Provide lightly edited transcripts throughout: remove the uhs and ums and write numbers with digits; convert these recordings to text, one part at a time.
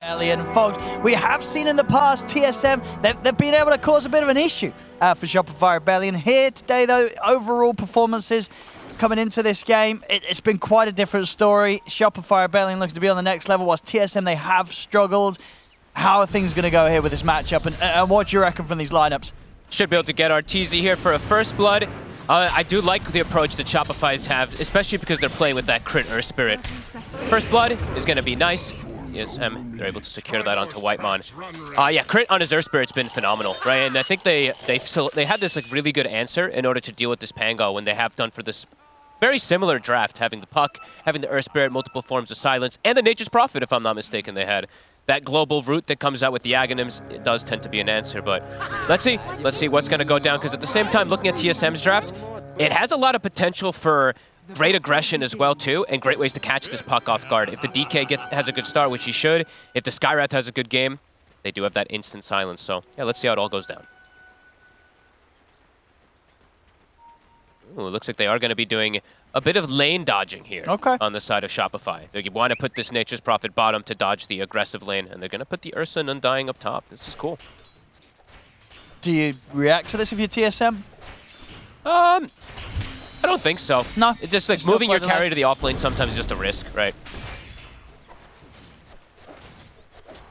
And folks, we have seen in the past TSM, they've been able to cause a bit of an issue for Shopify Rebellion. Here today, though, overall performances coming into this game, it's been quite a different story. Shopify Rebellion looks to be on the next level, whilst TSM, they have struggled. How are things going to go here with this matchup, and what do you reckon from these lineups? Should be able to get our TZ here for a first blood. I do like the approach that Shopify's have, especially because they're playing with that crit Earth Spirit. First blood is going to be nice. TSM, they're able to secure that onto Whitemon. Yeah, crit on his Earth Spirit's been phenomenal, right? And I think they had this like really good answer in order to deal with this Pango when they have done for this very similar draft, having the Puck, having the Earth Spirit, multiple forms of silence, and the Nature's Prophet, if I'm not mistaken, they had. That global route that comes out with the Aghanims, it does tend to be an answer, but let's see what's going to go down, because at the same time, looking at TSM's draft, it has a lot of potential for great aggression as well, too, and great ways to catch this Puck off guard. If the DK has a good start, which he should, if the Skywrath has a good game, they do have that instant silence, so yeah, let's see how it all goes down. Ooh, it looks like they are going to be doing a bit of lane dodging here on the side of Shopify. They want to put this Nature's Prophet bottom to dodge the aggressive lane, and they're going to put the Ursa and Undying up top. This is cool. Do you react to this if you're TSM? I don't think so. No. It's just like moving your carry to the offlane sometimes is just a risk, right?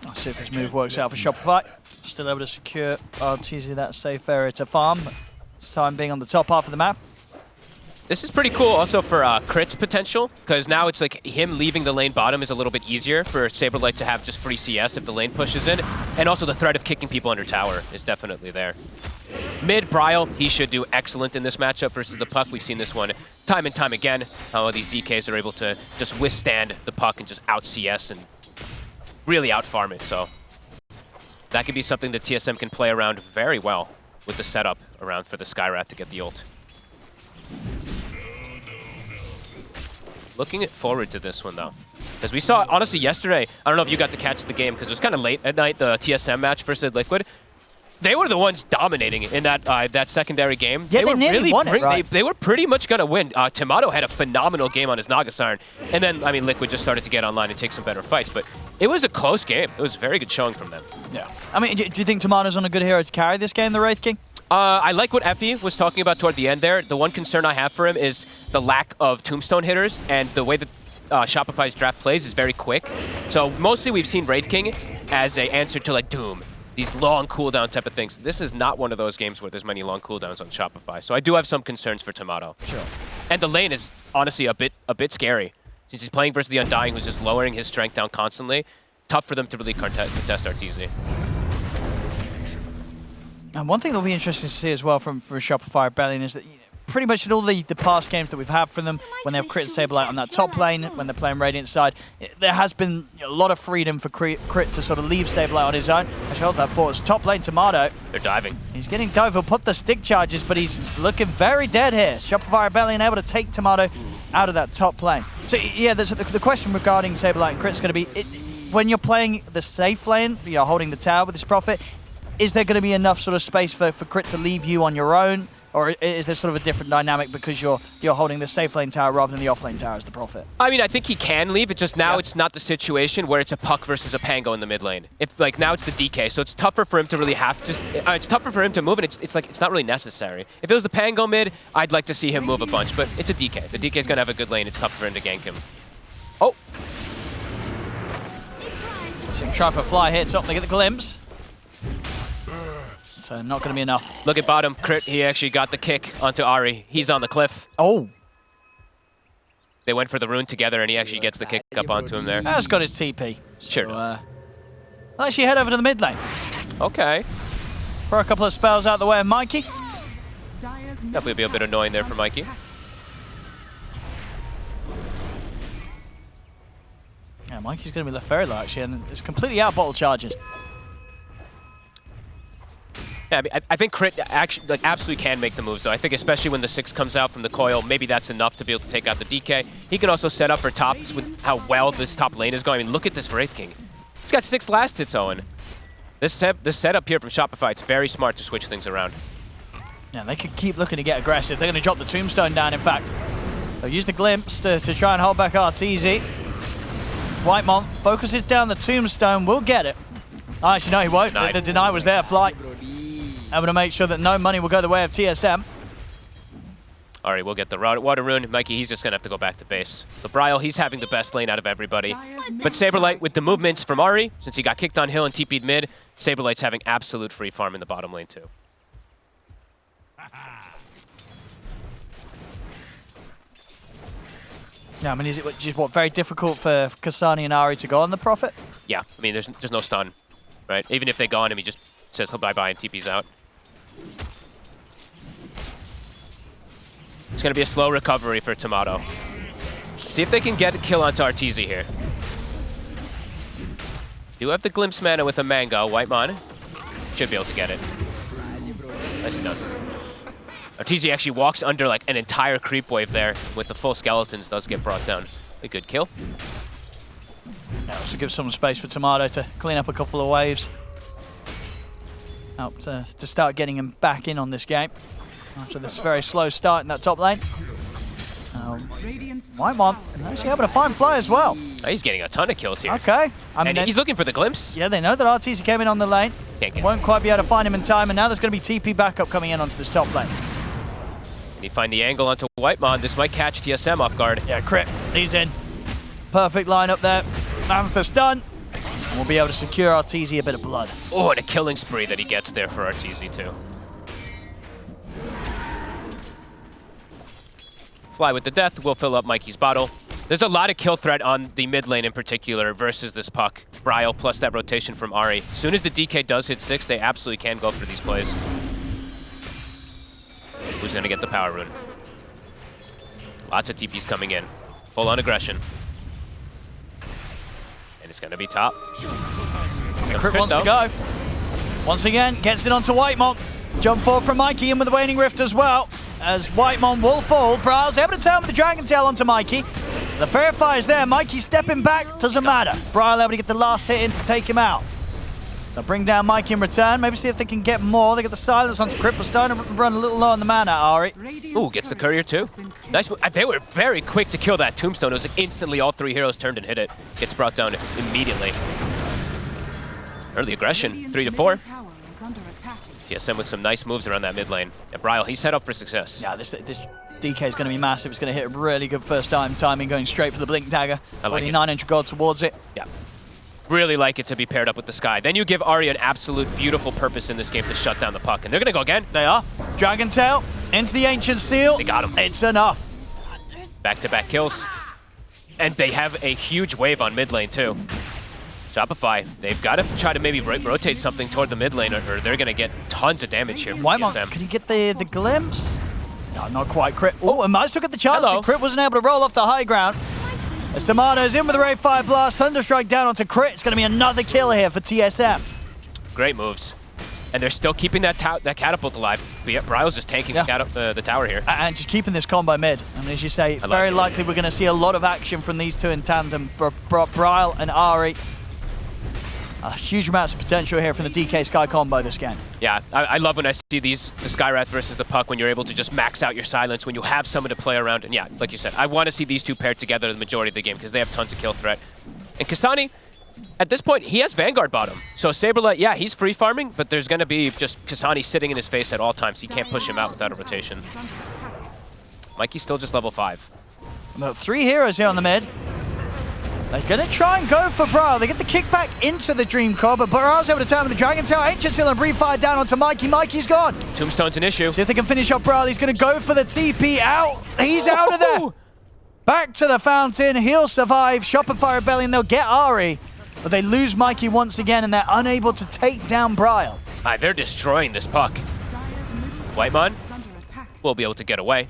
I'll see if this move works out for Shopify. Still able to secure TZ that safe area to farm. This time being on the top half of the map. This is pretty cool also for Crit's potential, because now it's like him leaving the lane bottom is a little bit easier for Saberlight to have just free CS if the lane pushes in, and also the threat of kicking people under tower is definitely there. Mid, Bryle, he should do excellent in this matchup versus the Puck. We've seen this one time and time again, how these DKs are able to just withstand the Puck and just out-CS and really out-farm it, so that could be something that TSM can play around very well with the setup around for the Skywrath to get the ult. Looking forward to this one, though. Because we saw, honestly, yesterday, I don't know if you got to catch the game, because it was kind of late at night, the TSM match versus Liquid. They were the ones dominating in that secondary game. Yeah, they nearly won it, right? They were pretty much going to win. Tomato had a phenomenal game on his Naga Siren. And then, I mean, Liquid just started to get online and take some better fights. But it was a close game. It was a very good showing from them. Yeah. I mean, do you think Tomato's on a good hero to carry this game, the Wraith King? I like what Effie was talking about toward the end there. The one concern I have for him is the lack of tombstone hitters, and the way that Shopify's draft plays is very quick. So mostly we've seen Wraith King as an answer to like Doom, these long cooldown type of things. This is not one of those games where there's many long cooldowns on Shopify, so I do have some concerns for Tomato. Sure. And the lane is honestly a bit scary. Since he's playing versus the Undying, who's just lowering his strength down constantly, tough for them to really contest our TZ. And one thing that'll be interesting to see as well from Shopify Rebellion is that pretty much in all the past games that we've had from them, when they have Crit Saberlight on that top lane, when they're playing Radiant side, there has been a lot of freedom for Crit to sort of leave Saberlight on his own. I held that for us. Top lane, Tomato. They're diving. He's getting dove. He'll put the stick charges, but he's looking very dead here. Shopify Rebellion able to take Tomato out of that top lane. So yeah, the question regarding Saberlight and Crit's going to be, when you're playing the safe lane, you're holding the tower with this Prophet, is there going to be enough sort of space for Crit to leave you on your own? Or is there sort of a different dynamic because you're holding the safe lane tower rather than the off lane tower as the Prophet? I mean, I think he can leave. It's just now it's not the situation where it's a Puck versus a Pango in the mid lane. If like now it's the DK, so it's tougher for him to really have to. It's tougher for him to move, and it's like it's not really necessary. If it was the Pango mid, I'd like to see him move a bunch, but it's a DK. The DK's gonna have a good lane. It's tough for him to gank him. Oh. So him try for a fly here, top. They get the glimpse. So not going to be enough. Look at bottom. Crit, he actually got the kick onto Ari. He's on the cliff. Oh. They went for the rune together, and he actually gets the kick up onto him there. That's got his TP. Sure so, does. I'll actually head over to the mid lane. Okay. Throw a couple of spells out the way of Mikey. Definitely be a bit annoying there for Mikey. Yeah, Mikey's going to be left very low, actually, and it's completely out bottle charges. Yeah, I think Crit actually like absolutely can make the moves, though. I think especially when the 6 comes out from the coil, maybe that's enough to be able to take out the DK. He can also set up for tops with how well this top lane is going. I mean, look at this Wraith King. He's got 6 last hits, Owen. This setup here from Shopify, it's very smart to switch things around. Yeah, they could keep looking to get aggressive. They're going to drop the tombstone down, in fact. They'll use the glimpse to try and hold back RTZ. Whitemon focuses down the tombstone, will get it. Oh, actually, no, he won't. The deny was there. Fly able to make sure that no money will go the way of TSM. All right, we'll get the water rune. Mikey, he's just going to have to go back to base. So Bryle, he's having the best lane out of everybody. But Saberlight, with the movements from Ari, since he got kicked on hill and TP'd mid, Saberlight's having absolute free farm in the bottom lane too. Yeah, I mean, is it just very difficult for Kasani and Ari to go on the Prophet? Yeah, I mean, there's no stun, right? Even if they go on him, he just says bye-bye and TP's out. It's going to be a slow recovery for Tomato. See if they can get a kill onto Arteezy here. Do have the Glimpse mana with a Mango. Whitemon should be able to get it. Nicely done. Arteezy actually walks under like an entire creep wave there with the full skeletons, does get brought down. A good kill. Yeah, also gives some space for Tomato to clean up a couple of waves. Help to start getting him back in on this game. After this very slow start in that top lane. Whitemon actually able to find Fly as well. He's getting a ton of kills here. Okay. I mean, and he's looking for the glimpse. Yeah, they know that Arteezy came in on the lane. Won't quite be able to find him in time, and now there's going to be TP backup coming in onto this top lane. Can he find the angle onto Whitemon? This might catch TSM off guard. Yeah, crit. He's in. Perfect line up there. Lands the stun. And we'll be able to secure Arteezy a bit of blood. Oh, and a killing spree that he gets there for Arteezy too. Fly with the death will fill up Mikey's bottle. There's a lot of kill threat on the mid lane in particular versus this puck. Bryle plus that rotation from Ari. As soon as the DK does hit 6, they absolutely can go for these plays. Who's going to get the power rune? Lots of TPs coming in. Full on aggression. And it's going to be top. Crit wants to go. Once again, gets it onto Whitemon. Jump forward from Mikey in with the Waning Rift as well. As Whitemon will fall, Bryle's able to turn with the Dragon Tail onto Mikey. The Verify is there. Mikey stepping back. Doesn't matter. Bryle able to get the last hit in to take him out. They'll bring down Mikey in return. Maybe see if they can get more. They get the silence onto Crit, but starting to run a little low on the mana, Ari. Ooh, gets the courier too. Nice. They were very quick to kill that tombstone. It was like instantly all 3 heroes turned and hit it. Gets brought down immediately. Early aggression, 3 to 4. TSM with some nice moves around that mid lane. And Bryle, he's set up for success. Yeah, this DK is going to be massive. It's going to hit really good first time timing, going straight for the Blink Dagger. I like it. 900 gold towards it. Yeah. Really like it to be paired up with the Sky. Then you give Ari an absolute beautiful purpose in this game to shut down the puck. And they're going to go again. They are. Dragon Tail into the Ancient Seal. They got him. It's enough. Back-to-back kills. And they have a huge wave on mid lane too. Shopify, they've got to try to maybe rotate something toward the mid lane or they're going to get tons of damage here. Whitemon, can he get the glimpse? No, not quite. Crit. Oh, and might still get the chance. The Crit wasn't able to roll off the high ground. As Tomato's in with the Ray Fire Blast, Thunderstrike down onto Crit. It's going to be another kill here for TSM. Great moves. And they're still keeping that catapult alive. But yet Bryle's just tanking the tower here. And just keeping this combo mid. I mean, as you say, very likely we're going to see a lot of action from these two in tandem. Bryle and Ari. Huge amounts of potential here from the DK Sky combo this game. Yeah, I love when I see the Skywrath versus the puck when you're able to just max out your silence, when you have someone to play around. And yeah, like you said, I want to see these two paired together the majority of the game because they have tons of kill threat. And Kasani, at this point, he has Vanguard bottom. So Saberlight, yeah, he's free farming, but there's going to be just Kasani sitting in his face at all times. He can't push him out without a rotation. Mikey's still just level 5. About 3 heroes here on the mid. They're going to try and go for Bryle. They get the kickback into the Dream Core, but Bryle's able to turn with the Dragon Tail. Ancient Seal and Brief Fire down onto Mikey. Mikey's gone. Tombstone's an issue. See if they can finish up Bryle. He's going to go for the TP out. He's out of there. Back to the fountain. He'll survive. Shopify Rebellion. They'll get Ari, but they lose Mikey once again, and they're unable to take down Bryle. They're destroying this puck. Whitemon will be able to get away.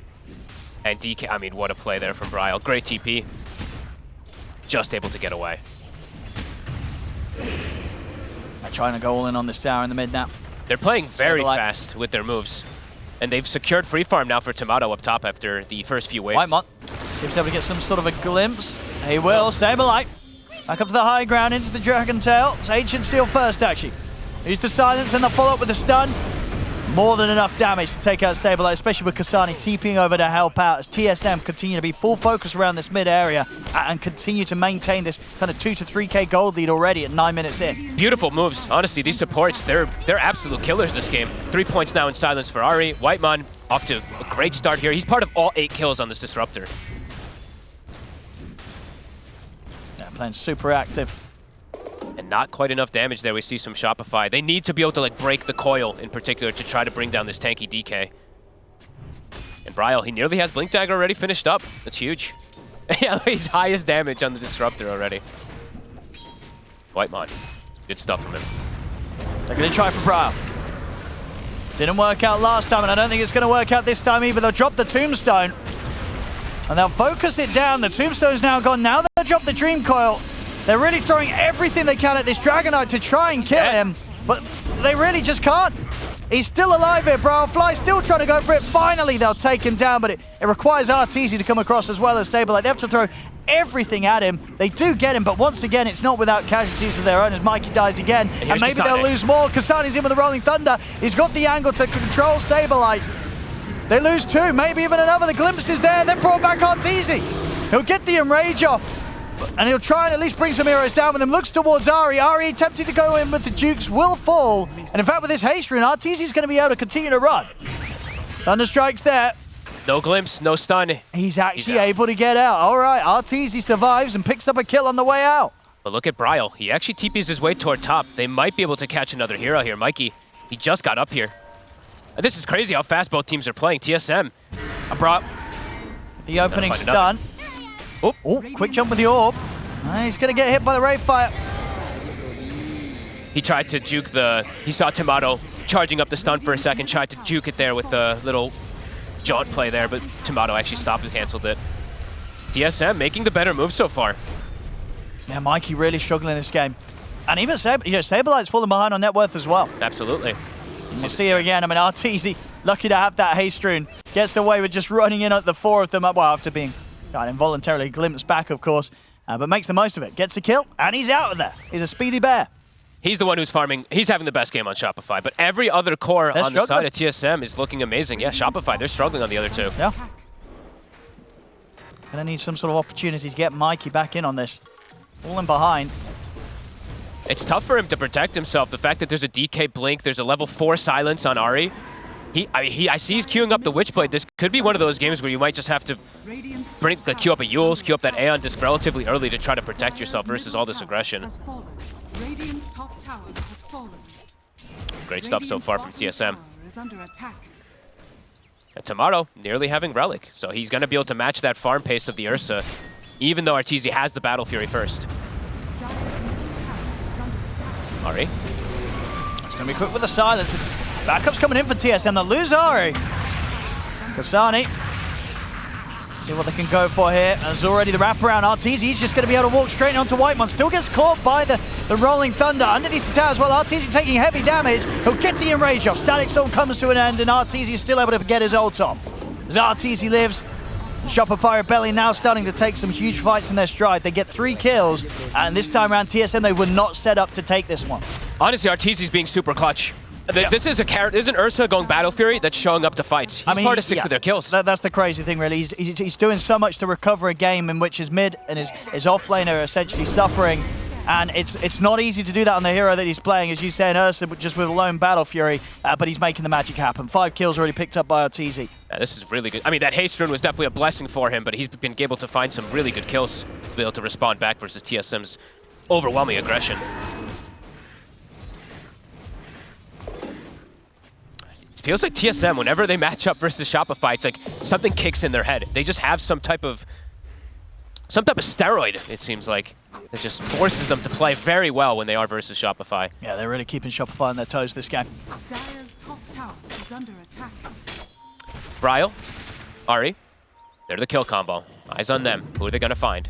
And DK, I mean, what a play there from Bryle. Great TP. Just able to get away. They're trying to go all in on this tower in the mid now. They're playing very fast with their moves. And they've secured free farm now for Tomato up top after the first few waves. Whitemon seems able to get some sort of a glimpse. He will. Saberlight. Back up to the high ground into the Dragon Tail. It's Ancient Seal first, actually. Use the silence, then they'll follow up with a stun. More than enough damage to take out Saberlight, especially with Kasani TPing over to help out as TSM continue to be full focus around this mid area and continue to maintain this kind of 2 to 3k gold lead already at 9 minutes in. Beautiful moves. Honestly, these supports, they're absolute killers this game. 3 points now in silence for Ari. Whitemon off to a great start here. He's part of all 8 kills on this Disruptor. Yeah, playing super active. And not quite enough damage there. We see some Shopify. They need to be able to like break the coil in particular to try to bring down this tanky DK. And Bryle, he nearly has Blink Dagger already finished up. That's huge. Yeah, he's highest damage on the Disruptor already. Whitemon. Good stuff from him. They're going to try for Bryle. Didn't work out last time, and I don't think it's going to work out this time either. They'll drop the Tombstone. And they'll focus it down. The Tombstone's now gone. Now they'll drop the Dream Coil. They're really throwing everything they can at this Dragonite to try and kill him, but they really just can't. He's still alive here, Fly still trying to go for it. Finally, they'll take him down, but it requires Arteezy to come across as well as Saberlight. They have to throw everything at him. They do get him, but once again, it's not without casualties of their own as Mikey dies again. And maybe they'll lose more. Kasani's in with the Rolling Thunder. He's got the angle to control Saberlight. They lose 2, maybe even another. The glimpse is there, then brought back Arteezy. He'll get the Enrage off. And he'll try and at least bring some heroes down with him. Looks towards Ari. Ari attempting to go in with the Dukes will fall. And in fact, with this haste rune, Arteezy's going to be able to continue to run. Thunderstrike's there. No glimpse, no stun. He's actually able to get out. All right, Arteezy survives and picks up a kill on the way out. But look at Bryle. He actually TPs his way toward top. They might be able to catch another hero here. Mikey, he just got up here. This is crazy how fast both teams are playing. TSM. The opening stun. Oh, quick jump with the orb. He's going to get hit by the Wraith Fire. He tried to juke the... He saw Tomato charging up the stun for a second, tried to juke it there with a little jaunt play there, but Tomato actually stopped and canceled it. TSM making the better move so far. Yeah, Mikey really struggling this game. And even Saberlight's falling behind on net worth as well. Absolutely. We'll see here again. I mean, Arteezy, lucky to have that haste rune, gets away with just running in at the 4 of them, well, after being involuntarily glimpsed back, of course, but makes the most of it. Gets a kill, and he's out of there. He's a speedy bear. He's the one who's farming. He's having the best game on Shopify, but every other core on the side of TSM is looking amazing. Yeah, Shopify, they're struggling on the other 2. Yeah. Gonna need some sort of opportunity to get Mikey back in on this. Falling behind. It's tough for him to protect himself. The fact that there's a DK Blink, there's a level 4 silence on Ari. I see he's queuing up the Witchblade. This could be one of those games where you might just have to queue up a Eul's, queue up that Aeon Disc relatively early to try to protect yourself versus all this aggression. Great stuff so far from TSM. And Tomato nearly having Relic, so he's going to be able to match that farm pace of the Ursa, even though Arteezy has the Battle Fury first. Ari. It's going to be quick with the silence. Backup's coming in for TSM. They'll lose Ari. Kasani. See what they can go for here. There's already the wraparound. Arteezy, he's just going to be able to walk straight onto Whitemon. Still gets caught by the Rolling Thunder underneath the tower as well. Arteezy taking heavy damage. He'll get the Enrage off. Static Storm comes to an end, and Arteezy is still able to get his ult off. As Arteezy lives, Shopify Rebellion now starting to take some huge fights in their stride. They get 3 kills, and this time around TSM, they were not set up to take this one. Honestly, Arteezy's being super clutch. This is an Ursa going Battle Fury that's showing up to fights. He's part of 6 of their kills. That's the crazy thing, really. He's doing so much to recover a game in which his mid and his off lane are essentially suffering. And it's not easy to do that on the hero that he's playing, as you say, in Ursa, just with a lone Battle Fury, but he's making the magic happen. 5 kills already picked up by Arteezy. Yeah, this is really good. I mean, that haste rune was definitely a blessing for him, but he's been able to find some really good kills to be able to respond back versus TSM's overwhelming aggression. It feels like TSM, whenever they match up versus Shopify, it's like something kicks in their head. They just have some type of steroid, it seems like. It just forces them to play very well when they are versus Shopify. Yeah, they're really keeping Shopify on their toes this game. Dire's top tower is under attack. Bryle, Ari, they're the kill combo. Eyes on them. Who are they going to find?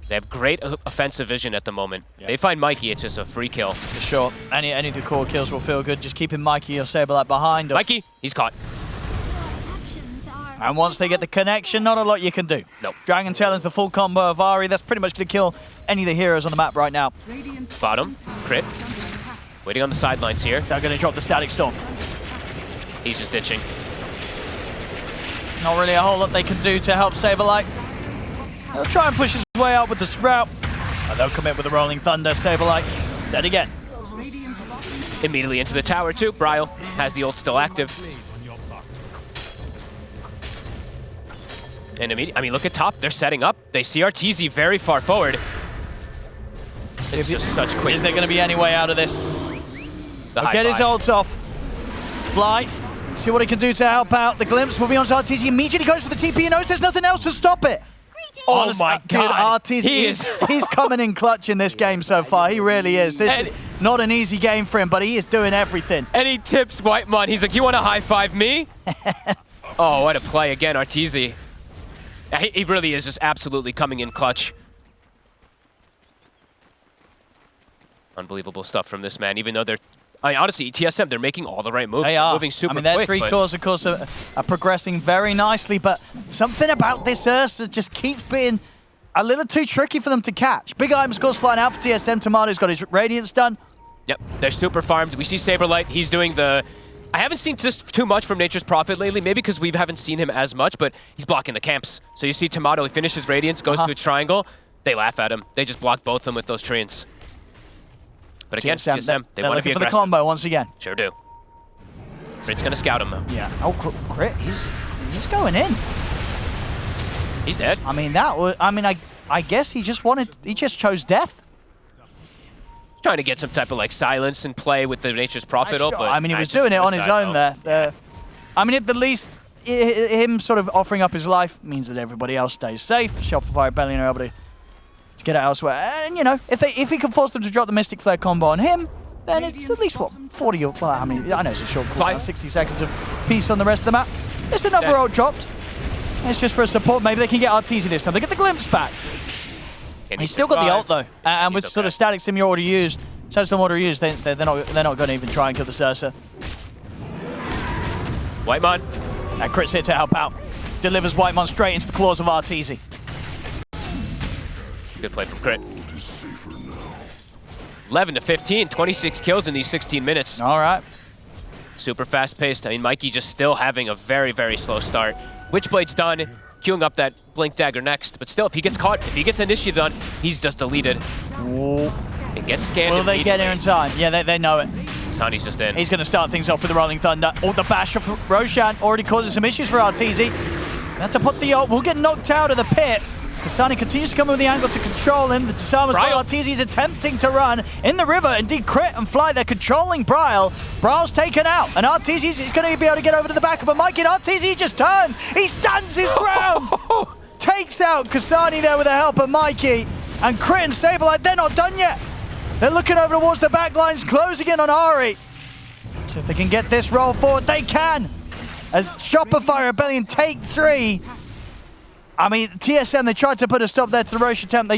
They have great offensive vision at the moment. If they find Mikey, it's just a free kill. For sure. Any of the core kills will feel good. Just keeping Mikey or Saberlight behind. Mikey, he's caught. And once they get the connection, not a lot you can do. Nope. Dragon Talon's the full combo of Ari. That's pretty much going to kill any of the heroes on the map right now. Bottom, crit. Waiting on the sidelines here. They're going to drop the Static Storm. He's just ditching. Not really a whole lot they can do to help Saberlight. They'll try and push his way out with the Sprout. And they'll commit with the Rolling Thunder. Saberlight dead again. Immediately into the tower too. Bryle has the ult still active. And I mean, look at top. They're setting up. They see RTZ very far forward. It's just such quick. Is there going to be any way out of this? Get his ults off. Fly. See what he can do to help out. The glimpse will be on RTZ. Immediately goes for the TP and knows there's nothing else to stop it. Oh my God. Dude, RTZ, he's coming in clutch in this game so far. He really is. This is not an easy game for him, but he is doing everything. And he tips Whitemon. He's like, you want to high-five me? Oh, what a play again, RTZ. He really is just absolutely coming in clutch. Unbelievable stuff from this man, even though they're... I mean, honestly, TSM, they're making all the right moves. They are. Moving super quick. Their three cores, of course, are progressing very nicely, but something about this Ursa just keeps being a little too tricky for them to catch. Big items, of course, flying out for TSM. Tomato's got his Radiance done. Yep, they're super farmed. We see Saberlight. He's doing the... I haven't seen this too much from Nature's Prophet lately, maybe because we haven't seen him as much, but he's blocking the camps. So you see Tomato, he finishes Radiance, goes to a triangle. They laugh at him. They just block both of them with those treants. But again, TSM, they want to be aggressive. For the combo once again. Sure do. Crit's going to scout him, though. Yeah. Oh, Crit, he's going in. He's dead. I mean, that was... I mean, I guess he just chose death. Trying to get some type of like silence and play with the Nature's Prophet ult, but I mean, he was doing it on his own there. I mean, at the least, him sort of offering up his life means that everybody else stays safe. Shopify Rebellion are able to get it elsewhere. And, you know, if he can force them to drop the Mystic Flare combo on him, then it's at least, what, 40 or... Well, I mean, I know it's a short call, 60 seconds of peace on the rest of the map. Just another ult dropped. It's just for a support. Maybe they can get RTZ this time. They get the glimpse back. He's still got the ult though, and with sort of static sim you already used, Sandstorm already used, they're not going to even try and kill the Sursa. Whitemon. And Crit's here to help out. Delivers Whitemon straight into the claws of RTZ. Good play from Crit. 11 to 15, 26 kills in these 16 minutes. All right. Super fast paced. I mean, Mikey just still having a very, very slow start. Witchblade's done. Queuing up that Blink Dagger next, but still, if he gets caught, if he gets initiated on, he's just deleted. Ooh. It gets scanned. Will they get here in time? Yeah, they know it. Sani's just in. He's going to start things off with the Rolling Thunder. Oh, the bash of Roshan already causes some issues for RTZ. They have to put the ult. We'll get knocked out of the pit. Kasani continues to come with the angle to control him. The Tsama's got RTZ is attempting to run in the river. Indeed, Crit and Fly, they're controlling Bryle. Bryle's taken out, and RTZ is going to be able to get over to the back of a Mike, and RTZ just turns. He stands his ground. Takes out Kasani there with the help of Mikey. And Crit and Saberlight, they're not done yet. They're looking over towards the back lines, closing in on Ari. So if they can get this roll forward, they can. As Shopify Rebellion take 3. I mean, TSM, they tried to put a stop there to the Roche attempt.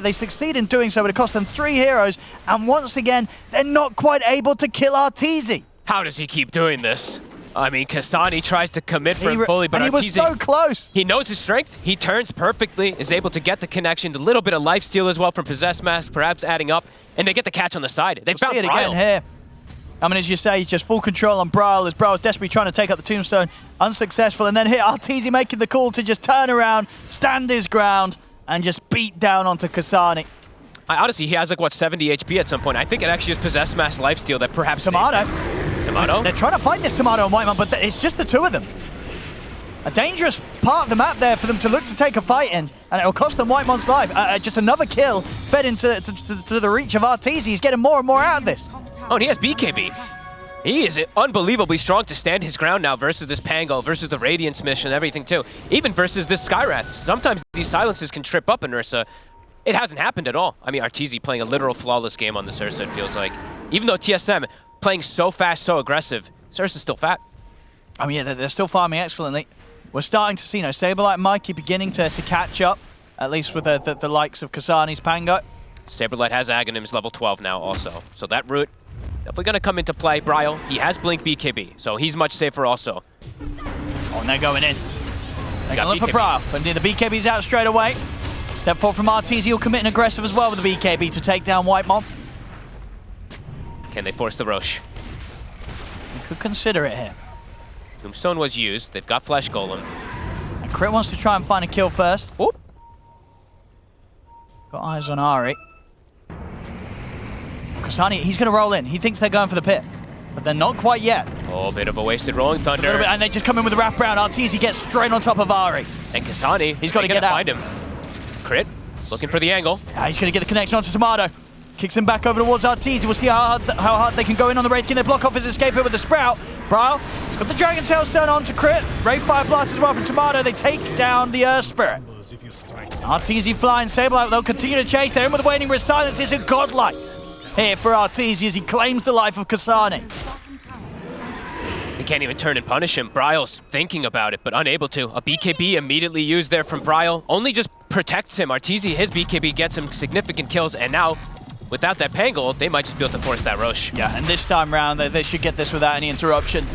They succeed in doing so, but it cost them 3 heroes. And once again, they're not quite able to kill RTZ. How does he keep doing this? I mean, Kasani tries to commit for him fully, but he was so close. He knows his strength. He turns perfectly, is able to get the connection, a little bit of lifesteal as well from Possessed Mask, perhaps adding up, and they get the catch on the side. They found it again here. I mean, as you say, he's just full control on Bryle, as Bryle's desperately trying to take out the Tombstone. Unsuccessful, and then here, RTZ making the call to just turn around, stand his ground, and just beat down onto Kasani. Honestly, he has like, what, 70 HP at some point. I think it actually is Possessed Mass lifesteal that perhaps... Tomato. They're trying to fight this Tomato and Whitemon, but it's just the 2 of them. A dangerous part of the map there for them to look to take a fight in, and it'll cost them Whitemon's life. Just another kill fed into the reach of RTZ. He's getting more and more out of this. Oh, and he has BKB. He is unbelievably strong to stand his ground now versus this Pango, versus the Radiance mission, everything too. Even versus this Skywrath. Sometimes these silences can trip up an Ursa. It hasn't happened at all. I mean, RTZ playing a literal flawless game on this Ursa, it feels like. Even though TSM playing so fast, so aggressive, this Ursa's still fat. I mean, yeah, they're still farming excellently. We're starting to see, Saberlight and Mikey beginning to catch up, at least with the likes of Kasani's Pango. Saberlight has Aghanims level 12 now also. So that route definitely going to come into play. Bryle, he has Blink BKB, so he's much safer also. Oh, and they're going in. They're going to look for Bryle, but indeed the BKB's out straight away. Step forward from RTZ, he'll commit an aggressive as well with the BKB to take down Whitemon. Can they force the Roche? You could consider it here. Tombstone was used. They've got Flesh Golem. And Crit wants to try and find a kill first. Oop. Got eyes on Ari. Kasani, he's going to roll in. He thinks they're going for the pit. But they're not quite yet. Oh, bit of a wasted Rolling Thunder. And they just come in with a wraparound. Arteezy gets straight on top of Ari. And Kasani, he's got to get out. Find him. Crit, looking for the angle. He's going to get the connection onto Tomato. Kicks him back over towards Arteezy. We'll see how hard they can go in on the Wraith. Can they block off his escape here with the Sprout? Bryle, he's got the Dragon Tail Stone on to Crit. Wraith Fire Blast as well from Tomato. They take down the Earth Spirit. Arteezy flying, Sableye. They'll continue to chase. They're in with the Waning Wrist. Silence is a godlike here for Arteezy as he claims the life of Kasani. He can't even turn and punish him. Bryle's thinking about it, but unable to. A BKB immediately used there from Bryle. Only just protects him. Arteezy, his BKB gets him significant kills, and now, without that Pangle, they might just be able to force that Roche. Yeah, and this time round, they should get this without any interruption.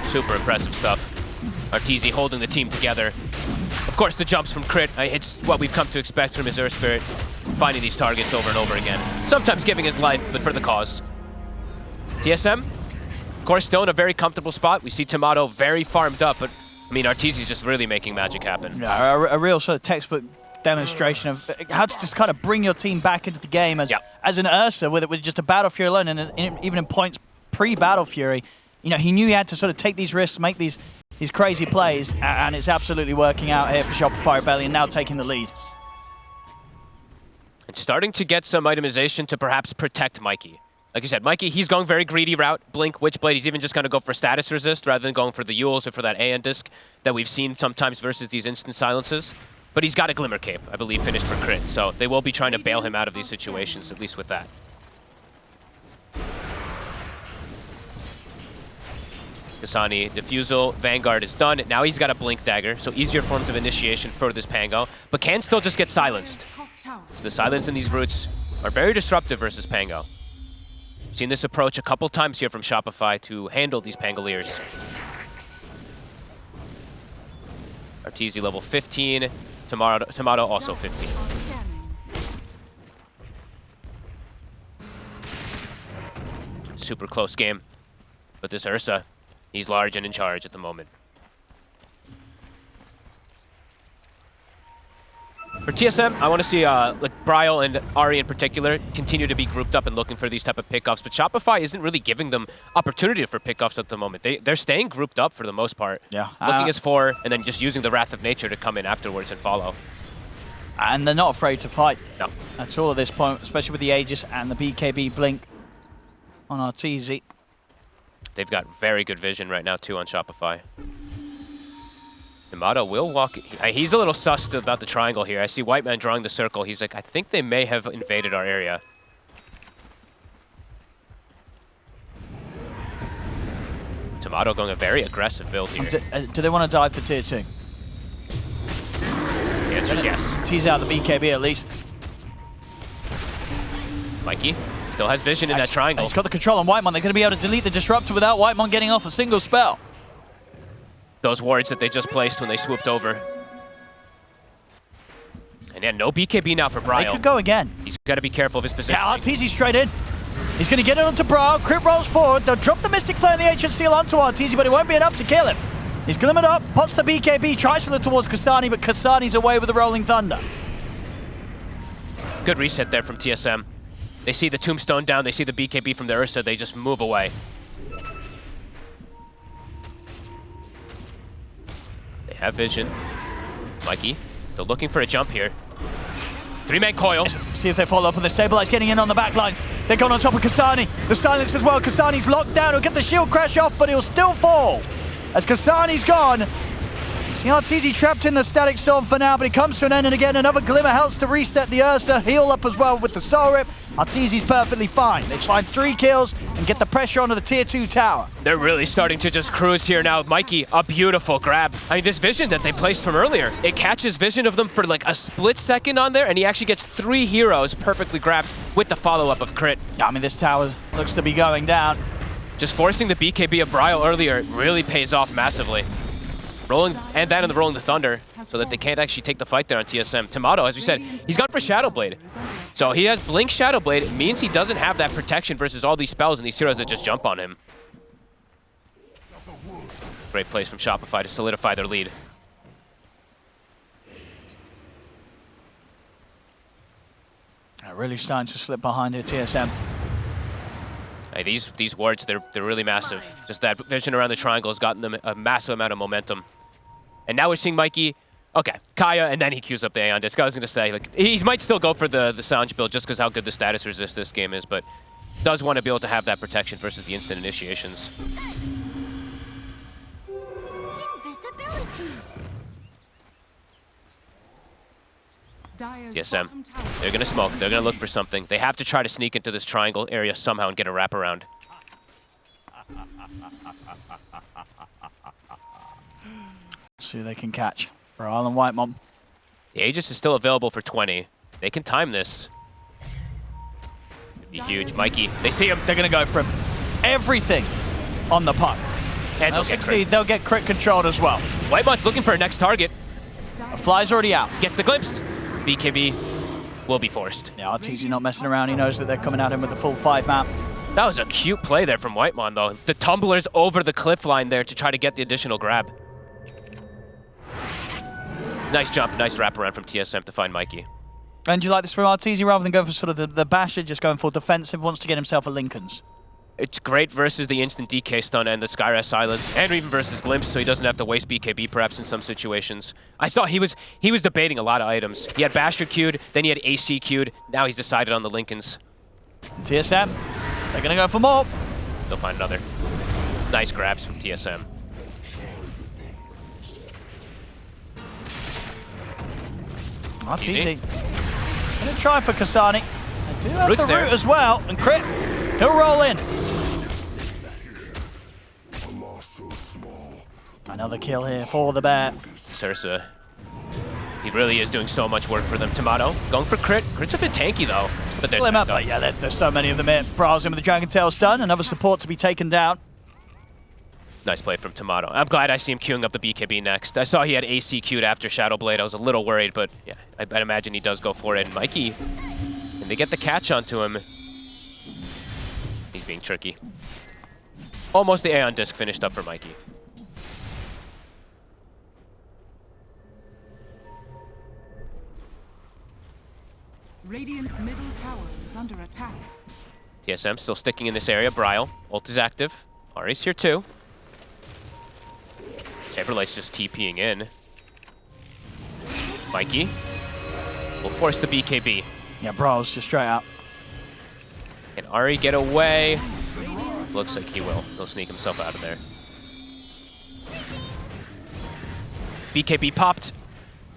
Super impressive stuff. Arteezy holding the team together. Of course, the jumps from Crit, it's what we've come to expect from his Earth Spirit. Finding these targets over and over again. Sometimes giving his life, but for the cause. TSM, of course, still in a very comfortable spot. We see Tomato very farmed up, but I mean, Arteezy's just really making magic happen. Yeah, a real sort of textbook demonstration of how to just kind of bring your team back into the game as an Ursa with just a Battle Fury alone, and even in points pre-Battle Fury, you know, he knew he had to sort of take these risks, make these crazy plays, and it's absolutely working out here for Shopify Rebellion, now taking the lead. And starting to get some itemization to perhaps protect Mikey. Like I said, Mikey, he's going very greedy route. Blink, Witchblade, he's even just going to go for status resist rather than going for the Yules or for that AN disc that we've seen sometimes versus these instant silences. But he's got a Glimmer Cape, I believe, finished for Crit, so they will be trying to bail him out of these situations, at least with that. Kasani, Diffusal, Vanguard is done. Now he's got a Blink Dagger, so easier forms of initiation for this Pango, but can still just get silenced. So the silence in these roots are very disruptive versus Pango. We've seen this approach a couple times here from Shopify to handle these Pangoliers. Arteezy level 15, Tomato also 15. Super close game, but this Ursa, he's large and in charge at the moment. For TSM, I want to see like Bryle and Ari in particular continue to be grouped up and looking for these type of pickoffs, but Shopify isn't really giving them opportunity for pickoffs at the moment. They're staying grouped up for the most part. Yeah. Looking as 4 and then just using the Wrath of Nature to come in afterwards and follow. And they're not afraid to fight. No. At all at this point, especially with the Aegis and the BKB Blink on Arteezy. They've got very good vision right now too on Shopify. Tomato will walk. He's a little sus about the triangle here. I see White Man drawing the circle. He's like, I think they may have invaded our area. Tomato going a very aggressive build here. Do they want to dive for tier 2? The answer is yes. Tease out the BKB at least. Mikey still has vision in that triangle. He's got the control on Whitemon. They're going to be able to delete the Disruptor without Whitemon getting off a single spell. Those wards that they just placed when they swooped over. And yeah, no BKB now for Bryle. They could go again. He's got to be careful of his position. Yeah, Arteezy straight in. He's going to get it onto Bryle. Crit rolls forward. They'll drop the Mystic Flare and the Ancient Seal onto Arteezy, but it won't be enough to kill him. He's glimmered up, pots the BKB, tries to look towards Kasani, but Kasani's away with the Rolling Thunder. Good reset there from TSM. They see the Tombstone down, they see the BKB from the Ursa, they just move away. They have vision. Mikey still looking for a jump here. 3-man coil. See if they follow up on the Stabilize, getting in on the back lines. They're going on top of Kasani. The silence as well. Kasani's locked down. He'll get the shield crash off, but he'll still fall. As Kasani's gone. See Arteezy trapped in the Static Storm for now, but it comes to an end, and again, another Glimmer helps to reset the Ursa. Heal up as well with the Soul Rip. Arteezy's perfectly fine. They find 3 kills and get the pressure onto the tier 2 tower. They're really starting to just cruise here now. Mikey, a beautiful grab. I mean, this vision that they placed from earlier, it catches vision of them for like a split second on there, and he actually gets 3 heroes perfectly grabbed with the follow-up of Crit. I mean, this tower looks to be going down. Just forcing the BKB of Bryle earlier really pays off massively. Rolling, and that in the Rolling the Thunder, so that they can't actually take the fight there on TSM. Tomato, as we said, he's gone for Shadow Blade. So he has Blink Shadow Blade. It means he doesn't have that protection versus all these spells and these heroes that just jump on him. Great place from Shopify to solidify their lead. They're really starting to slip behind here, TSM. Hey, these wards, they're really massive. Just that vision around the triangle has gotten them a massive amount of momentum. And now we're seeing Mikey, okay, Kaya, and then he queues up the Aeon Disc. I was going to say, like, he might still go for the Sanj build just because how good the status resist this game is, but does want to be able to have that protection versus the instant initiations. Invisibility. TSM, they're going to smoke. They're going to look for something. They have to try to sneak into this triangle area somehow and get a wraparound. See who they can catch. Brawl and White Mom. The Aegis is still available for 20. They can time this. It'd be huge. Mikey, they see him. They're going to go for him. Everything on the puck. And they'll get crit. They'll get crit controlled as well. Whitemot's looking for a next target. A fly's already out. Gets the glimpse. BKB will be forced. Yeah, RTZ not messing around. He knows that they're coming at him with the full 5 map. That was a cute play there from Whitemon, though. The tumblers over the cliff line there to try to get the additional grab. Nice jump, nice wraparound from TSM to find Mikey. And do you like this from RTZ rather than going for sort of the basher, just going for defensive, wants to get himself a Lincoln's? It's great versus the instant DK stun and the Skyras silence, and even versus Glimpse, so he doesn't have to waste BKB perhaps in some situations. I saw he was debating a lot of items. He had Basher queued, then he had AC queued, now he's decided on the Lincolns. TSM, they're going to go for more. They'll find another. Nice grabs from TSM. RTZ. Going to try for Kastani. They do have Root's the there. root as well, and crit. He'll roll in. Another kill here for the bear. Sursa. He really is doing so much work for them. Tomato going for crit. Crit's a bit tanky though. But there's Pull him up, but yeah, there's so many of them here. Browse him with the Dragon Tail stun. Another support to be taken down. Nice play from Tomato. I'm glad I see him queuing up the BKB next. I saw he had AC queued after Shadow Blade. I was a little worried, but yeah, I'd imagine he does go for it. And Mikey, can they get the catch onto him? He's being tricky. Almost the Aeon Disc finished up for Mikey. Radiant's middle tower is under attack. TSM still sticking in this area. Bryle, ult is active. Ari's here too. Saberlight's just TPing in. Mikey will force the BKB. Yeah, Brawl's just straight out. Can Ari get away? Looks like he will. He'll sneak himself out of there. BKB popped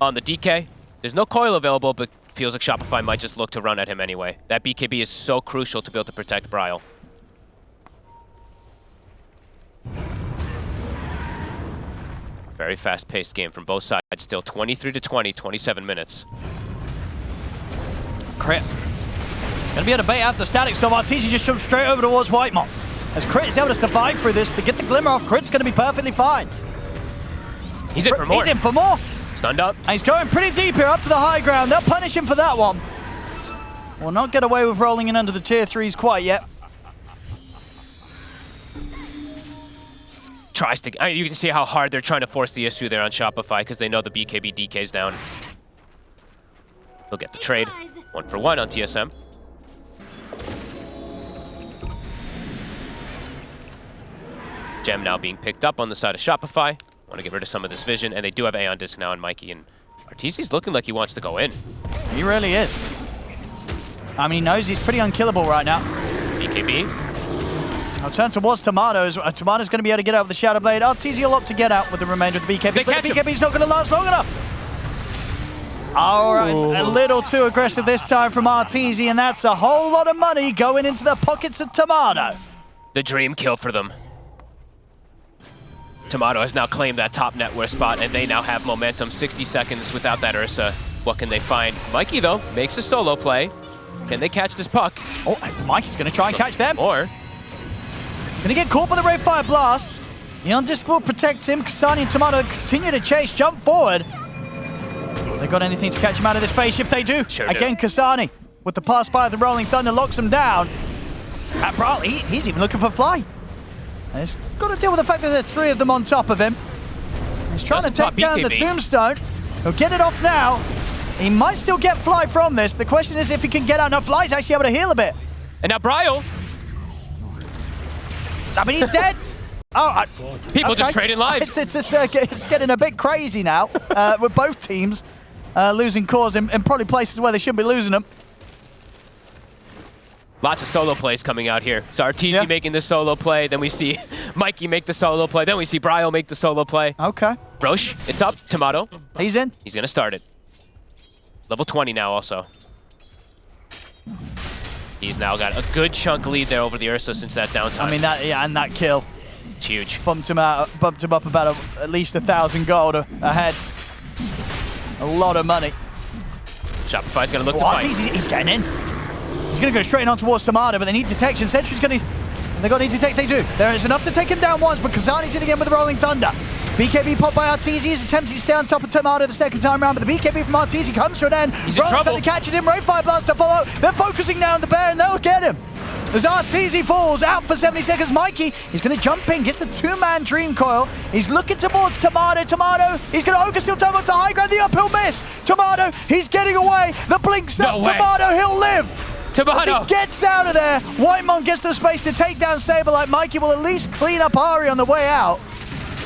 on the DK. There's no coil available, but feels like Shopify might just look to run at him anyway. That BKB is so crucial to be able to protect Bryle. Very fast-paced game from both sides. Still 23-20, 27 minutes. Crit. It's going to be able to bait out the static storm. RTZ just jumps straight over towards Whitemon. As Crit is able to survive through this, to get the glimmer off, Crit's going to be perfectly fine. He's in for more. He's in for more. Stunned up. And he's going pretty deep here, up to the high ground. They'll punish him for that one. Will not get away with rolling in under the tier 3s quite yet. Tries to. I mean, you can see how hard they're trying to force the issue there on Shopify because they know the BKB DK's down. They'll get the trade. 1-for-1 on TSM. Gem now being picked up on the side of Shopify. Want to get rid of some of this vision, and they do have Aeon Disc now on Mikey, and Arteezy's looking like he wants to go in. He really is. I mean, he knows he's pretty unkillable right now. BKB. I'll turn towards Tomatoes. Tomato's going to be able to get out with the Shadow Blade. Arteezy a lot to get out with the remainder of the BKB, but the BKB's not going to last long enough. All right, a little too aggressive this time from Arteezy, and that's a whole lot of money going into the pockets of Tomato. The dream kill for them. Tomato has now claimed that top net worth spot, and they now have momentum. 60 seconds without that Ursa. What can they find? Mikey, though, makes a solo play. Can they catch this puck? Oh, Mikey's going to try and catch them. Or he's going to get caught by the Ray Fire Blast. Neon Disc will protect him. Kasani and Tomato continue to chase, jump forward. They got anything to catch him out of this phase? If they do, sure again, Kasani with the pass by the Rolling Thunder locks him down. At Brawley, he's even looking for Fly. And he's got to deal with the fact that there's 3 of them on top of him. He's trying to take down the tombstone. He'll get it off now. He might still get Fly from this. The question is if he can get out. Now Fly's actually able to heal a bit. And now Bryle. I mean, he's dead. Oh, People just trading lives. It's getting a bit crazy now with both teams losing cores in probably places where they shouldn't be losing them. Lots of solo plays coming out here. So Arteezy making the solo play, then we see Mikey make the solo play, then we see Bryle make the solo play. Okay. Roche, it's up. Tomato. He's in. He's going to start it. Level 20 now also. He's now got a good chunk lead there over the Ursa since that downtime. I mean, and that kill. It's huge. Bumped him up about at least 1,000 gold ahead. A lot of money. Shopify's going to look to fight. He's getting in. He's going to go straight on towards Tomato, but they need detection. Sentry's going to... They got to detect. They do. There is enough to take him down once, but Kazani's in again with the Rolling Thunder. BKB popped by Arteezy. He's attempting to stay on top of Tomato the second time around, but the BKB from Arteezy comes to an end. He's in trouble. Thunder catches him. Ray Fire Blast to follow. They're focusing now on the bear, and they'll get him. As Arteezy falls out for 70 seconds, Mikey, he's going to jump in, gets the 2-man Dream Coil. He's looking towards Tomato. He's going to Ogre Steel Tomato to high ground. The uphill miss. Tomato, he's getting away. The blink's up. Tomato, he'll live. Tomato. As he gets out of there, Whitemon gets the space to take down Saberlight. Mikey will at least clean up Ari on the way out.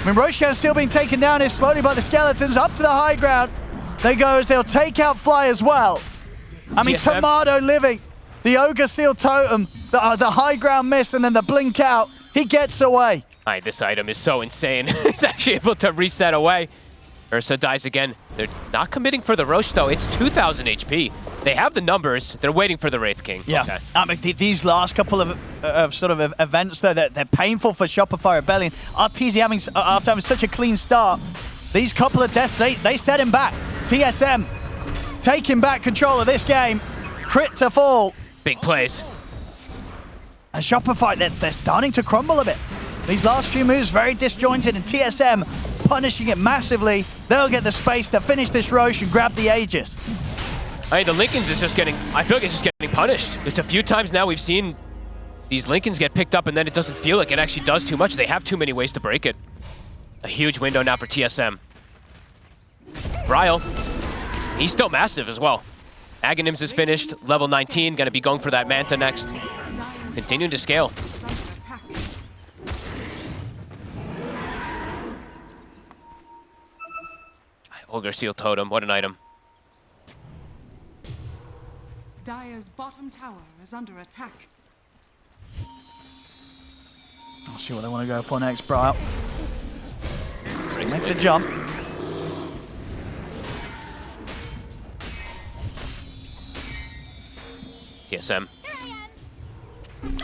I mean, Roshan's still being taken down here slowly by the skeletons. Up to the high ground they go as they'll take out Fly as well. I mean, TSM. Tomato living. The Ogre Steel Totem, the high ground miss, and then the blink out. He gets away. This item is so insane. He's actually able to reset away. Ursa dies again. They're not committing for the Roche, though. It's 2,000 HP. They have the numbers. They're waiting for the Wraith King. Yeah. Okay. I mean, these last couple of sort of events, though, they're painful for Shopify Rebellion. Arteezy after having such a clean start, these couple of deaths, they set him back. TSM taking back control of this game. Crit to fall. Big plays. And Shopify, they're starting to crumble a bit. These last few moves very disjointed, and TSM punishing it massively. They'll get the space to finish this Roche and grab the Aegis. The Lincolns is just getting, I feel like it's just getting punished. It's a few times now we've seen these Lincolns get picked up and then it doesn't feel like it actually does too much. They have too many ways to break it. A huge window now for TSM. Bryle, he's still massive as well. Aghanims is finished, level 19, gonna be going for that Manta next. Continuing to scale. Ogre Seal Totem, what an item. Dire's bottom tower is under attack. I'll see what they want to go for next, Bryle. Make the jump. TSM.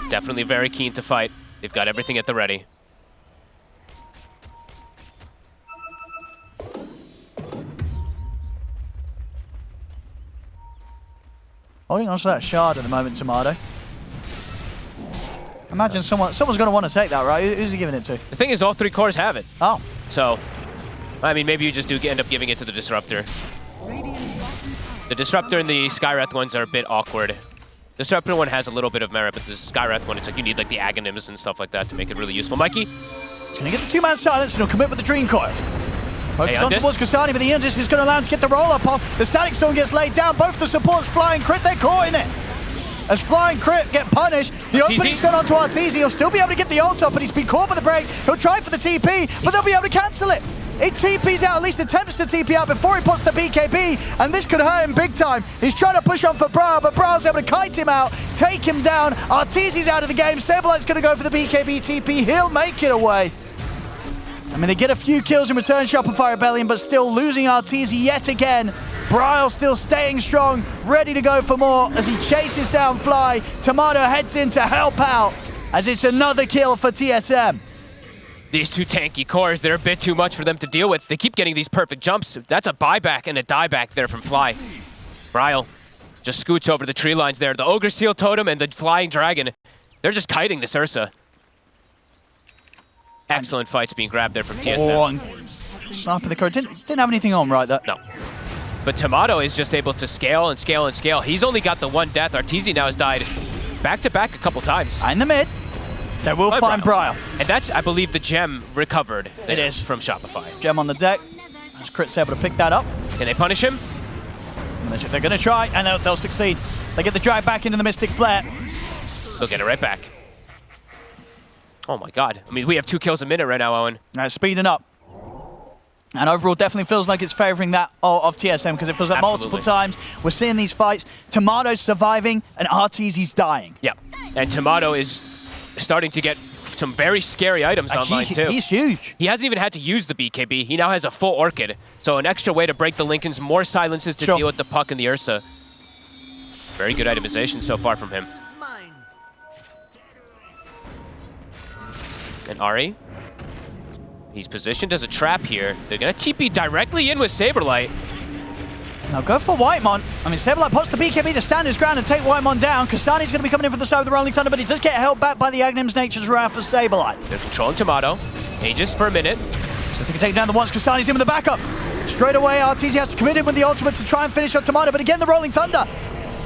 Definitely very keen to fight. They've got everything at the ready. Holding on to that shard at the moment, Tomato. Imagine someone's going to want to take that, right? Who's he giving it to? The thing is, all 3 cores have it. Oh. So, I mean, maybe you just do end up giving it to the Disruptor. The Disruptor and the Skywrath ones are a bit awkward. The Disruptor one has a little bit of merit, but the Skywrath one, it's like you need like the Aghanims and stuff like that to make it really useful. Mikey? He's going to get the 2-man silence and he'll commit with the Dream Coil. Focused on towards Kasani, but the Eondis is going to allow him to get the roll-up off. The Static Storm gets laid down. Both the supports Flying Crit, they're caught in it. As Flying Crit get punished, the opening's gone onto Arteezy. He'll still be able to get the ult up, but he's been caught by the break. He'll try for the TP, but they'll be able to cancel it. He TP's out, at least attempts to TP out before he puts the BKB, and this could hurt him big time. He's trying to push on for Bryle, but Bryle's able to kite him out, take him down. Arteezy's out of the game. Saberlight's going to go for the BKB TP. He'll make it away. I mean, they get a few kills in return, Shopify Rebellion, but still losing Arteezy yet again. Bryle still staying strong, ready to go for more as he chases down Fly. Tomato heads in to help out as it's another kill for TSM. These 2 tanky cores, they're a bit too much for them to deal with. They keep getting these perfect jumps. That's a buyback and a dieback there from Fly. Bryle just scoots over the tree lines there. The Ogre Steel Totem and the Flying Dragon, they're just kiting this Ursa. Excellent fights being grabbed there from TSM. Oh, and sniping the core. Didn't have anything on right there. No. But Tomato is just able to scale and scale and scale. He's only got the 1 death. Arteezy now has died back-to-back a couple times. In the mid. They will find Bryle. And that's, I believe, the gem recovered. It is. From Shopify. Gem on the deck. As Crit's able to pick that up. Can they punish him? They're going to try, and they'll succeed. They get the drag back into the Mystic Flare. They'll get it right back. Oh my god. I mean, we have 2 kills a minute right now, Owen. Speeding up. And overall, definitely feels like it's favoring that of TSM, because it feels like multiple times we're seeing these fights. Tomato's surviving, and Arteezy's dying. Yeah. And Tomato is starting to get some very scary items online, too. He's huge. He hasn't even had to use the BKB. He now has a full Orchid. So an extra way to break the Lincolns, more silences to deal with the Puck and the Ursa. Very good itemization so far from him. And Ari, he's positioned as a trap here. They're going to TP directly in with Saberlight. Now go for Whitemon. I mean, Saberlight pots the BKB to stand his ground and take Whitemon down. Kastani's going to be coming in from the side of the Rolling Thunder, but he does get held back by the Agnim's Nature's Wrath for Saberlight. They're controlling Tomato. Aegis for a minute. So if they can take down the once, Kastani's in with the backup. Straight away, Arteezy has to commit in with the ultimate to try and finish off Tomato, but again, the Rolling Thunder.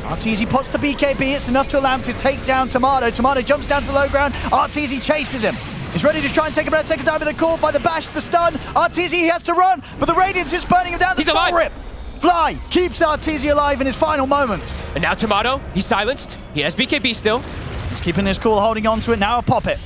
Arteezy pots the BKB. It's enough to allow him to take down Tomato. Tomato jumps down to the low ground. Arteezy chases him. He's ready to try and take him out a second time, but they're caught by the bash, the stun. Arteezy, he has to run, but the Radiance is burning him down. The spell rip. Fly keeps Arteezy alive in his final moments. And now Tomato, he's silenced. He has BKB still. He's keeping his cool, holding on to it. Now a pop it.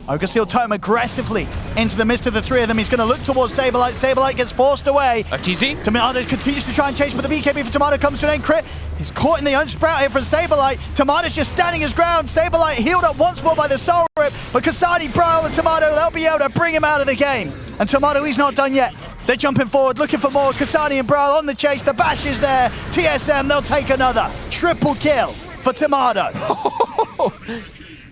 Ogre Seal Tome aggressively into the midst of the 3 of them. He's going to look towards Saberlight. Saberlight gets forced away. Arteezy. Tomato continues to try and chase, but the BKB for Tomato comes to an end. Crit. He's caught in the own sprout here from Saberlight. Tomato's just standing his ground. Saberlight healed up once more by the Soul Rip, but Kastani, Bryle, and Tomato, they'll be able to bring him out of the game. And Tomato, he's not done yet. They're jumping forward, looking for more. Kastani and Bryle on the chase. The bash is there. TSM, they'll take another. Triple kill for Tomato.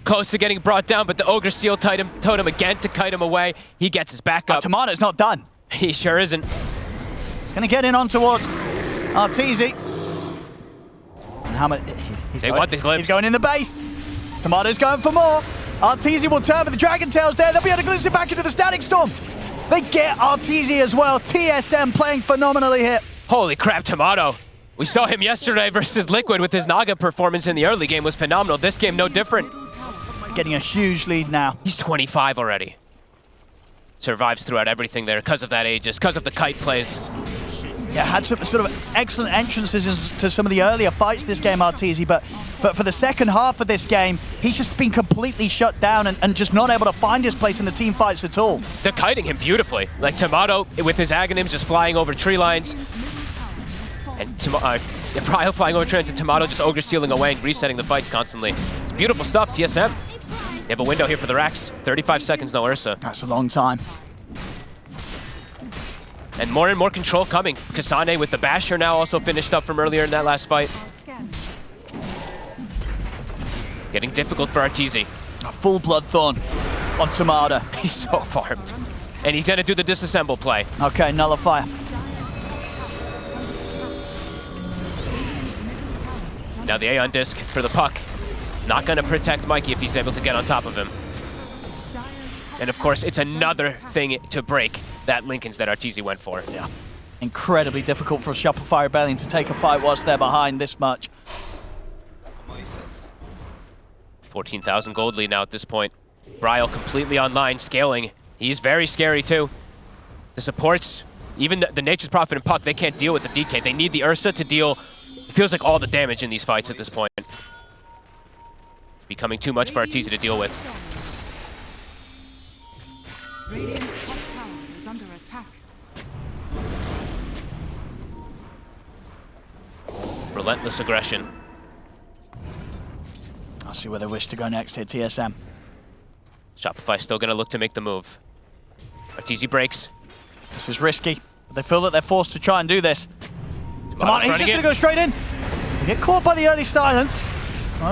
Close to getting brought down, but the Ogre Steel totem again to kite him away. He gets his back up. Tomato's not done. He sure isn't. He's going to get in on towards Arteezy. And how much? He's going in the base. Tomato's going for more. Arteezy will turn with the Dragon Tails there. They'll be able to glimpse it back into the Static Storm. They get Arteezy as well. TSM playing phenomenally here. Holy crap, Tomato. We saw him yesterday versus Liquid with his Naga performance in the early game was phenomenal. This game, no different. Getting a huge lead now. He's 25 already. Survives throughout everything there because of that Aegis, because of the kite plays. Yeah, had some sort of excellent entrances into some of the earlier fights this game, Arteezy, but for the second half of this game, he's just been completely shut down and just not able to find his place in the team fights at all. They're kiting him beautifully. Like Tomato with his Aghanims just flying over tree lines. And Bryle flying over tree lines and Tomato just Ogre stealing away and resetting the fights constantly. It's beautiful stuff, TSM. They have a window here for the racks. 35 seconds, no Ursa. That's a long time. And more control coming. Kasane with the Basher now also finished up from earlier in that last fight. Getting difficult for Arteezy. A full Bloodthorn on Tomato. He's so farmed. And he's going to do the disassemble play. Okay, Nullifier. Now the Aeon Disc for the Puck. Not going to protect Mikey if he's able to get on top of him. And of course, it's another thing to break that Lincoln's that Arteezy went for. Yeah. Incredibly difficult for a Shopify Rebellion to take a fight whilst they're behind this much. 14,000 gold lead now at this point. Bryle completely online, scaling. He's very scary too. The supports, even the Nature's Prophet and Puck, they can't deal with the DK. They need the Ursa to deal, it feels like, all the damage in these fights at this point. It's becoming too much for Arteezy to deal with. Radiant's top tower is under attack. Relentless aggression. I'll see where they wish to go next here, TSM. Shopify still going to look to make the move. Arteezy breaks. This is risky, but they feel that they're forced to try and do this. Tomato, he's just going to go straight in. They get caught by the early silence.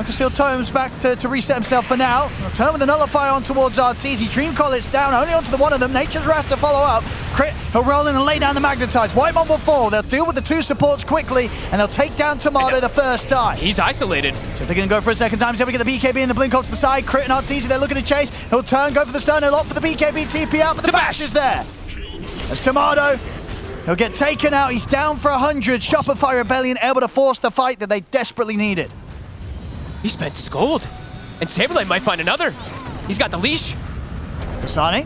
Steel Totem's back to reset himself for now. He'll turn with a Nullifier on towards Arteezy. Dream Collet's down, only onto the one of them. Nature's Wrath to follow up. Crit, he'll roll in and lay down the Magnetize. Whitemon will fall. They'll deal with the 2 supports quickly, and they'll take down Tomato the first time. He's isolated. So they're going to go for a second time. He's able to get the BKB and the Blink ult to the side. Crit and Arteezy, they're looking to chase. He'll turn, go for the stun, he'll opt for the BKB, TP out, but the bash is there. As Tomato, he'll get taken out. He's down for 100. Shopify Rebellion able to force the fight that they desperately needed. He spent his gold. And Saberlight might find another. He's got the leash. Kasani.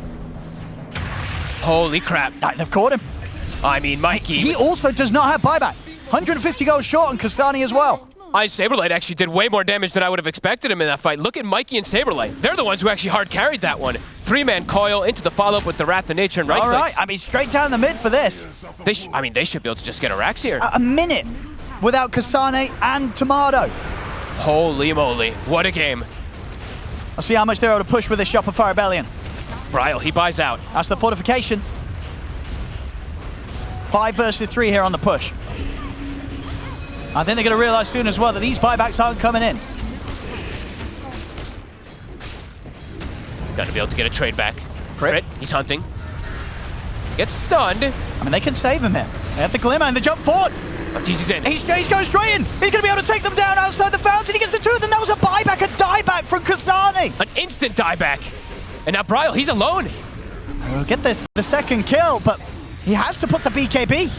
Holy crap. They've caught him. I mean, Mikey. He also does not have buyback. 150 gold short on Kasani as well. Saberlight actually did way more damage than I would have expected him in that fight. Look at Mikey and Saberlight. They're the ones who actually hard carried that one. 3-man coil into the follow-up with the Wrath of Nature and right All right, clicks. I mean, straight down the mid for this. They should be able to just get a Rax here. A minute without Kasane and Tomato. Holy moly, what a game. Let's see how much they're able to push with this Shopify Rebellion. Bryle, he buys out. That's the fortification. 5 versus 3 here on the push. I think they're going to realize soon as well that these buybacks aren't coming in. Gotta be able to get a trade back. Crit. He's hunting. Gets stunned. I mean, they can save him here. They have the glimmer and the jump forward. Ortiz in. He's going straight in. He's going to be able to take them down outside the fountain. He gets the 2 of them. That was a buyback, a dieback from Kasani. An instant dieback. And now Bryle, he's alone. He'll get the second kill, but he has to put the BKB.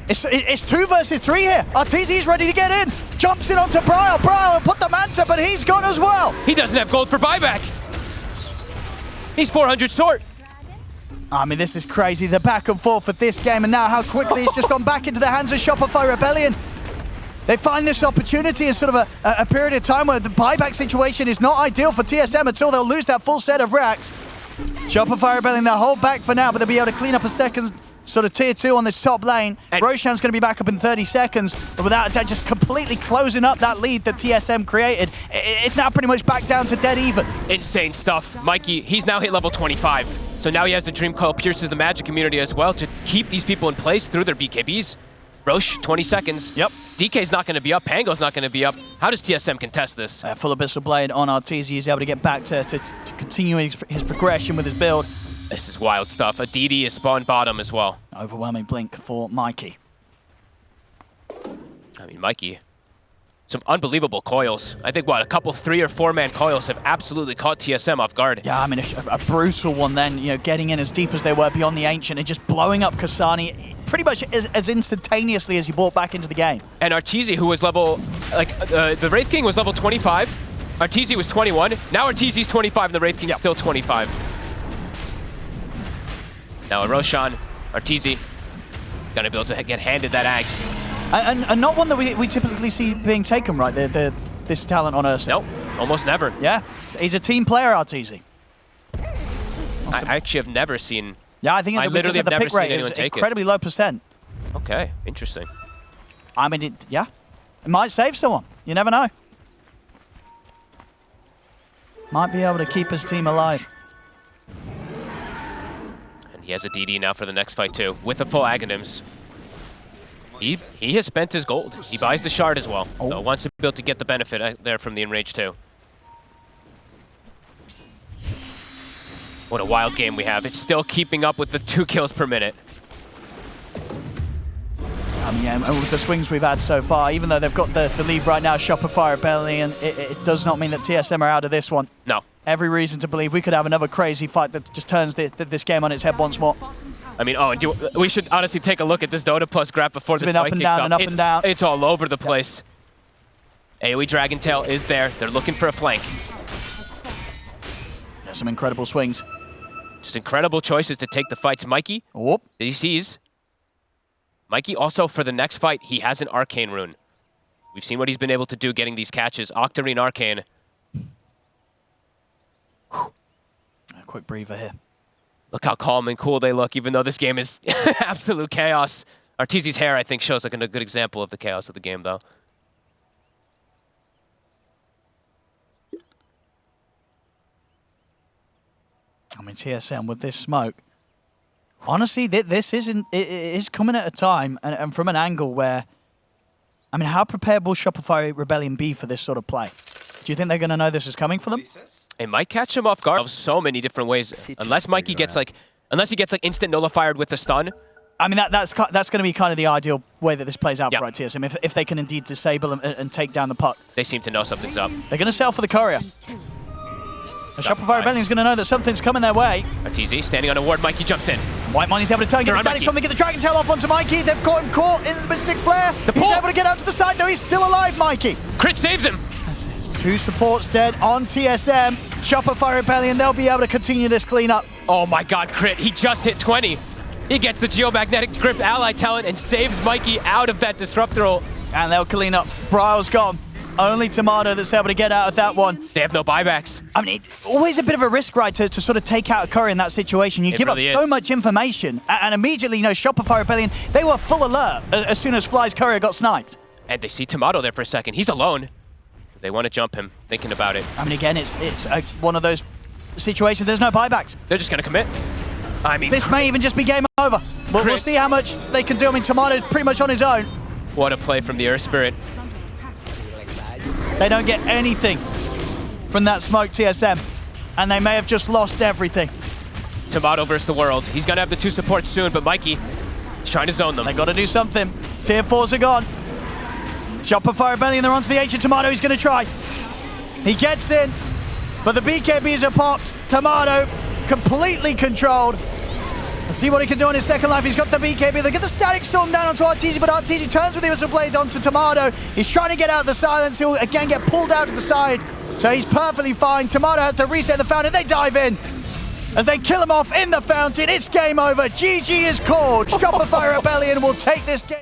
It's 2 versus 3 here. Arteezy's ready to get in. Jumps in onto Bryle. Bryle will put the Manta, but he's gone as well. He doesn't have gold for buyback. He's 400 short. I mean, this is crazy. The back and forth for this game, and now how quickly it's just gone back into the hands of Shopify Rebellion. They find this opportunity in sort of a period of time where the buyback situation is not ideal for TSM until they'll lose that full set of racks. Shopify Rebellion, they'll hold back for now, but they'll be able to clean up a second sort of tier 2 on this top lane. Roshan's going to be back up in 30 seconds, but without a doubt, just completely closing up that lead that TSM created. It's now pretty much back down to dead even. Insane stuff. Mikey, he's now hit level 25. So now he has the Dream Coil, pierces the Magic community as well to keep these people in place through their BKBs. Roche, 20 seconds. Yep. DK's not going to be up. Pango's not going to be up. How does TSM contest this? Full Abyssal Blade on Arteezy. He's able to get back to continue his progression with his build. This is wild stuff. A DD is spawned bottom as well. Overwhelming blink for Mikey. I mean, Mikey, some unbelievable coils. I think, a couple 3 or 4-man coils have absolutely caught TSM off guard. Yeah, I mean, a brutal one then, getting in as deep as they were beyond the Ancient and just blowing up Kasani pretty much as instantaneously as he brought back into the game. And Arteezy, who was level, the Wraith King was level 25. Arteezy was 21. Now Arteezy's 25 and the Wraith King's still 25. Now Roshan, Arteezy, gonna be able to get handed that Axe. And not one that we typically see being taken, right? This talent on Ursa. Nope, almost never. Yeah, he's a team player, Arteezy. I actually have never seen... Yeah, I think I literally have the never pick seen rate, anyone it's take it. incredibly low percent. Okay, interesting. I mean, it might save someone. You never know. Might be able to keep his team alive. He has a DD now for the next fight too, with the full Aghanims. He has spent his gold. He buys the shard as well. So wants to be able to get the benefit there from the Enrage too. What a wild game we have. It's still keeping up with the 2 kills per minute. Yeah, with the swings we've had so far, even though they've got the lead right now, Shopify Rebellion, it does not mean that TSM are out of this one. No. Every reason to believe we could have another crazy fight that just turns this game on its head once more. I mean, we should honestly take a look at this Dota Plus graph before this fight kicks off. Up and down. It's all over the place. AoE Dragon Tail is there. They're looking for a flank. There's some incredible swings. Just incredible choices to take the fights. Mikey, he sees. Mikey also, for the next fight, he has an Arcane Rune. We've seen what he's been able to do getting these catches. Octarine Arcane. A quick breather here. Look how calm and cool they look, even though this game is absolute chaos. Arteezy's hair, I think, shows like a good example of the chaos of the game, though. I mean, TSM with this smoke. Honestly, this is coming at a time and from an angle where, I mean, how prepared will Shopify Rebellion be for this sort of play? Do you think they're going to know this is coming for them? It might catch him off guard so many different ways. Unless Mikey gets unless he gets instant nullified with a stun. I mean, that's going to be kind of the ideal way that this plays out for TSM, if they can indeed disable and take down the puck. They seem to know something's up. They're going to sell for the courier. The Shopify Rebellion's going to know that something's coming their way. Arteezy standing on a ward. Mikey jumps in. White Money's able to turn, get the static from, they get the Dragon Tail off onto Mikey. They've got him caught in the Mystic Flare. He's able to get out to the side, though. He's still alive, Mikey. Crit saves him. 2 supports dead on TSM. Shopify Rebellion, they'll be able to continue this cleanup. Oh my god, crit. He just hit 20. He gets the geomagnetic grip ally talent and saves Mikey out of that disruptor ult. And they'll clean up. Bryle's gone. Only Tomato that's able to get out of that one. They have no buybacks. I mean, always a bit of a risk, right, to sort of take out a Curry in that situation. You give really up so is. much information, and immediately, Shopify Rebellion, they were full alert as soon as Fly's Courier got sniped. And they see Tomato there for a second. He's alone. They want to jump him, thinking about it. I mean, again, it's one of those situations, there's no buybacks. They're just going to commit. I mean, This may even just be game over. But we'll see how much they can do. I mean, Tomato's pretty much on his own. what a play from the Earth Spirit. They don't get anything from that smoke, TSM. And they may have just lost everything. Tomato versus the world. He's going to have the 2 supports soon, but Mikey is trying to zone them. They got to do something. Tier 4s are gone. Shopify Rebellion, they're onto the H of Tomato. He's going to try. He gets in, but the BKBs are popped. Tomato completely controlled. Let's see what he can do on his second life. He's got the BKB. They get the Static Storm down onto RTZ, but RTZ turns with the Missile Blade onto Tomato. He's trying to get out of the silence. He'll again get pulled out to the side. So he's perfectly fine. Tomato has to reset the fountain. They dive in. As they kill him off in the fountain, it's game over. GG is called. Shopify Rebellion will take this game.